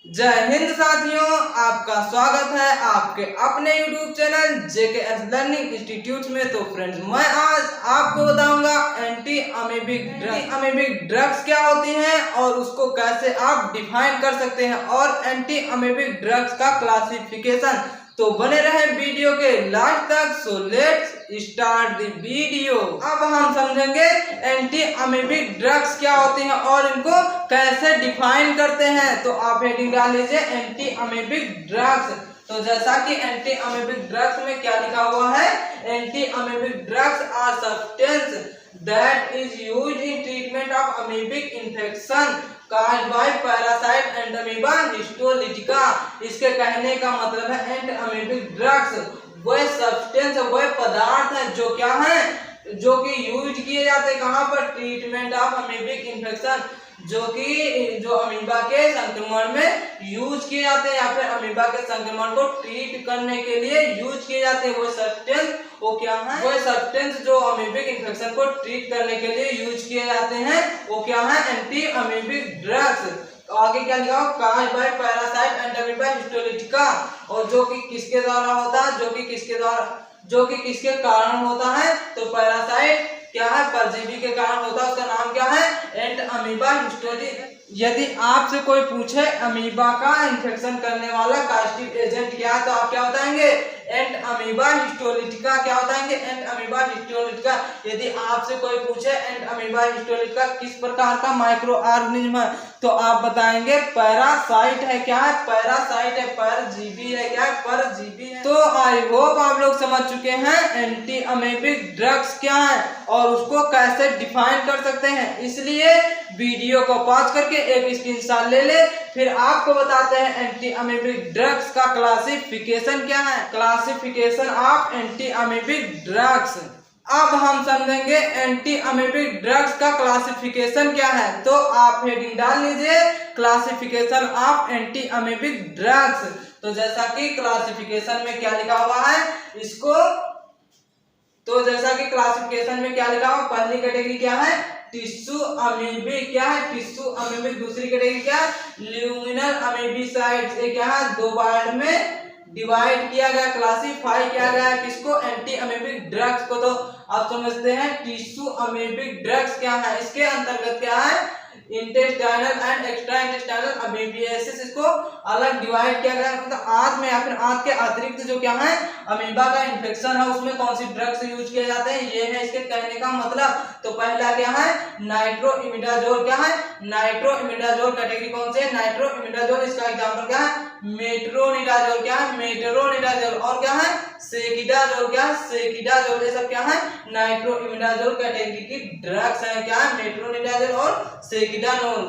जय हिंद साथियों, आपका स्वागत है आपके अपने YouTube channel JKS learning institute में। तो फ्रेंड्स, मैं आज आपको बताऊंगा एंटी अमीबिक ड्रग्स क्या होती हैं और उसको कैसे आप डिफाइन कर सकते हैं, और एंटी अमीबिक ड्रग्स का क्लासिफिकेशन। तो बने रहे वीडियो के लास्ट तक। So let's start the video. अब हम समझेंगे एंटी अमीबिक ड्रग्स क्या होते हैं और इनको कैसे डिफाइन करते हैं। तो आप हेडिंग डाल लीजिए एंटी अमीबिक ड्रग्स। तो जैसा कि एंटी अमीबिक ड्रग्स में क्या लिखा हुआ है, anti amoebic drugs are substance that is used in treatment of amoebic infection caused by parasite and amoeba histolytica। इसके कहने का मतलब है एंटी अमीबिक ड्रग्स वह सब्सटेंस, वह पदार्थ है जो क्या है, जो कि यूज किए जाते हैं कहाँ पर, ट्रीटमेंट ऑफ अमीबिक इन्फेक्शन, जो अमीबा के संक्रमण में यूज किए जाते हैं या फिर अमीबा के संक्रमण को ट्रीट करने के लिए यूज किए जाते हैं। वो सब्सटेंस वो क्या है, वो सब्सटेंस जो अमीबिक इन्फेक्शन को ट्रीट करने के लिए यूज किए जाते हैं वो क्या है, एंटी अमीबिक ड्रग्स। तो आगे क्या लिखा हो, cause by parasite and amoeba histolytica, और जो कि किसके द्वारा होता है, जो कि किसके कारण होता है, तो पैरासाइट क्या है, परजीवी के कारण होता है। उसका नाम क्या है, एंट अमीबा हिस्टोलिटिका। यदि आपसे कोई पूछे अमीबा का इन्फेक्शन करने वाला कास्टिक एजेंट क्या है, तो आप क्या बताएंगे, एंट अमीबा हिस्टोलिटिका। क्या बताएंगे, एंट अमीबा हिस्टोलिटिका। यदि आपसे कोई पूछे एंट अमीबा हिस्टोलिटिका किस प्रकार का माइक्रो ऑर्गेनिज्म है, तो आप बताएंगे पैरासाइट है। क्या है, पैरासाइट है, परजीवी है। क्या है, परजीवी है। तो आई होप आप लोग समझ चुके हैं एंटी अमीबिक ड्रग्स क्या है और उसको कैसे डिफाइन कर सकते हैं। इसलिए वीडियो को पॉज करके एक स्क्रीनशॉट ले ले, फिर आपको बताते हैं एंटी अमीबिक ड्रग्स का क्लासिफिकेशन क्या है, classification of anti amoebic drugs. अब हम समझेंगे एंटी अमीबिक ड्रग्स का क्लासिफिकेशन क्या है। तो आप हेडिंग डाल लीजिए classification of anti amoebic drugs. तो जैसा कि क्लासिफिकेशन में क्या लिखा हुआ है इसको, तो जैसा कि क्लासिफिकेशन में क्या लिखा हुआ, पहली कैटेगरी क्या है, टिश्यू अमीबिक। क्या है, टिश्यू अमीबिक। दूसरी कैटेगरी क्या है, ल्यूमिनल अमीबिसाइड्स। ये क्या है, दो पार्ट में डिवाइड किया गया, क्लासिफाई किया गया किसको, एंटी अमीबिक ड्रग्स को। तो आप समझते हैं टिश्यू अमीबिक ड्रग्स क्या है। इसके अंतर्गत क्या है, intestinal and extra intestinal amoebiasis, इसको अलग डिवाइड किया गया। मतलब आंत में या फिर आंत के अतिरिक्त जो क्या है अमीबा का इन्फेक्शन है, उसमें कौन सी ड्रग्स यूज किए जाते हैं, ये है इसके कहने का मतलब। तो पहला क्या है, नाइट्रोइमिडाजोल। क्या है, नाइट्रोइमिडाजोल। कैटेगरी कौन सी है, नाइट्रोइमिडाजोल। इसका एग्जांपल क्या है, मेट्रोनिडाजोल। क्या है, मेट्रोनिडाजोल। और क्या है, सेकिडाजोल। क्या है, सेकिडाजोल। ये सब क्या है, नाइट्रोइमिडाजोल कैटेगरी की ड्रग्स है। क्या है, मेट्रोनिडाजोल और सेकिडानोल,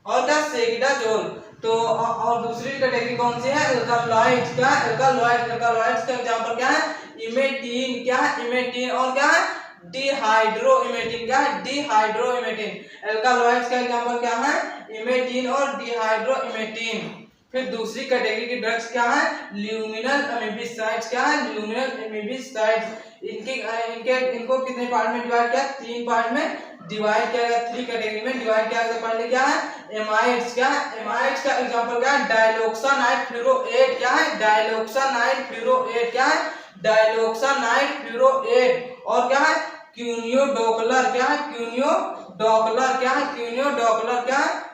और क्या, सेकिडाजोल। तो और दूसरी कैटेगरी कौन सी है, अल्कालॉइड्स। क्या है, अल्कालॉइड्स। अल्कालॉइड्स का एग्जांपल क्या है, इमेटिन। क्या है, इमेटिन। और क्या है, डिहाइड्रोइमेटिन। क्या है, डिहाइड्रोइमेटिन। अल्कालॉइड्स का एग्जांपल क्या है, इमेटिन और डिहाइड्रोइमेटिन। फिर दूसरी कैटेगरी की ड्रग्स क्या है, ल्यूमिनल अमीबिसाइड्स। क्या है, ल्यूमिनल अमीबिसाइड्स। इनको कितने पार्ट में डिवाइड किया, तीन पार्ट में डिवाइड किया गया, थ्री कैटेगरी में डिवाइड किया गया। पहले क्या है, एमाइड्स। क्या है, एमाइड्स का एग्जांपल क्या है, डाइलोक्सानाइड फ्लोरोएट। क्या है, डाइलोक्सानाइड फ्लोरोएट। क्या है, डाइलोक्सानाइड फ्लोरोएट। और क्या है, क्यूनियोडोकलर। क्या है, क्यूनियोडोकलर। क्या है, क्यूनियोडोकलर। क्या है,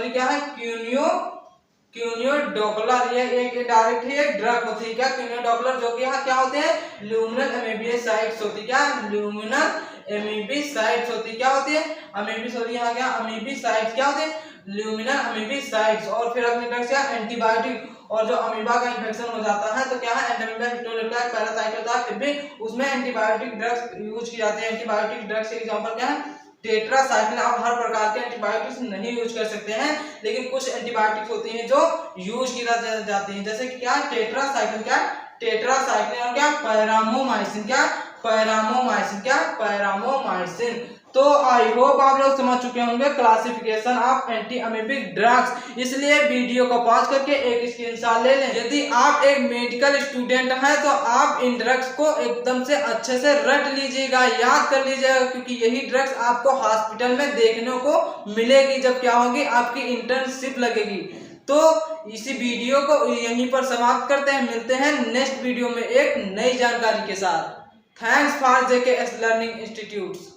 क्या है, क्यूनियोडोकलर। ये एक डायरेक्ट ही एक ड्रग होती है। क्या, क्यूनियोडोकलर, जो कि यहाँ क्या होते हैं, ल्यूमिनल अमीबियासाइड्स होती है। क्या, ल्यूमिनल अमीबिसाइड्स होती है। क्या होती है, अमीबिस होती है। यहाँ क्या, अमीबिसाइड्स। क्या होते हैं, ल्यूमिनल अमीबिसाइड्स। और फिर अगली ड्रग्स क्या, एंटीबायोटिक। और जो अमीबा का इन्फेक्शन हो जाता है तो क्या है, एंटीमीबा हिस्टोलिटिका पैरासाइट होता है, फिर भी उसमें एंटीबायोटिक ड्रग्स यूज की जाती है। एंटीबायोटिक ड्रग्स के एग्जांपल क्या है, टेट्रासाइक्लिन। आप हर प्रकार के एंटीबायोटिक्स नहीं यूज कर सकते हैं, लेकिन कुछ एंटीबायोटिक्स होती हैं जो यूज की जाती हैं, जैसे कि क्या, टेट्रासाइक्लिन। क्या, टेट्रासाइक्लिन। और क्या, पैरामोमाइसिन। क्या, पैरामोमाइसिन। क्या, पैरामोमाइसिन। तो आई होप आप लोग समझ चुके होंगे classification of anti amoebic drugs. इसलिए वीडियो को पॉज करके एक स्क्रीनशॉट ले लें। यदि आप एक मेडिकल स्टूडेंट हैं तो आप इन ड्रग्स को एकदम से अच्छे से रट लीजिएगा, याद कर लीजिएगा, क्योंकि यही ड्रग्स आपको हॉस्पिटल में देखने को मिलेगी जब क्या होगी आपकी इंटर्नशिप लगेगी। तो इसी वीडियो को यहीं पर समाप्त करते हैं, मिलते हैं नेक्स्ट वीडियो में एक नई जानकारी के साथ। Thanks for JKS learning institute.